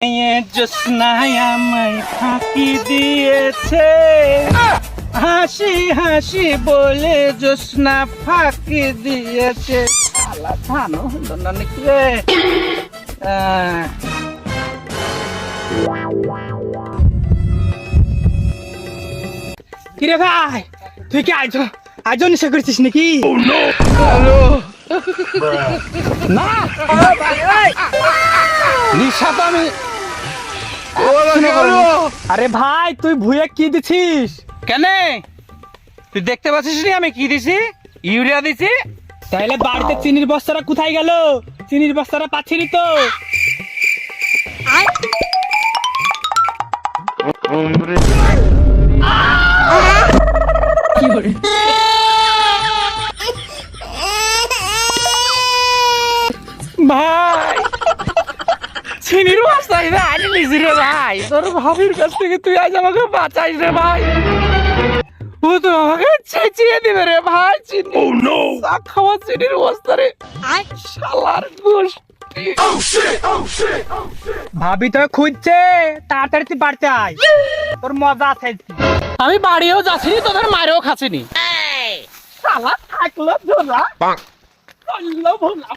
জোৎস্নায় আমায় ফাঁকি দিয়েছে, হাসি হাসি বলে জোৎস্না ফাঁকি দিয়েছে। শালা ধানও হলো না নাকি রে? কিরে ভাই, তুই কি আজও নেশা করছিস নাকি? না নিশা তো আমি। আরে ভাই, তুই ভুয়ে কি দিছিস? কেন তুই দেখতে পাচ্ছিস নি আমি কি দিছি? ইউরিয়া দিছি। তাইলে বাড়িতে চিনির বস্তাটা কোথায় গেল? চিনির বস্তাটা পাচ্ছিনি তো। ভাই চিনির বস্তা আনি নিছি রে ভাই, তোর ভাবির কাছ থেকে তুই আজ আমাকে বাঁচাইস রে ভাই। ও তো আমাকে চেঁচিয়ে দিবে রে ভাই। চিনি খাওয়া চিনির বস্তা রে, শালার গোষ্ঠী। ভাবি তো খুঁজছে, তাড়াতাড়ি তুই বাড়িতে আয়, তোর মজা আছে। আমি বাড়িও যাচ্ছি, তোদের মারেও খাচ্ছিনি। শালা থাকলো ধরা, চললো ভোলা।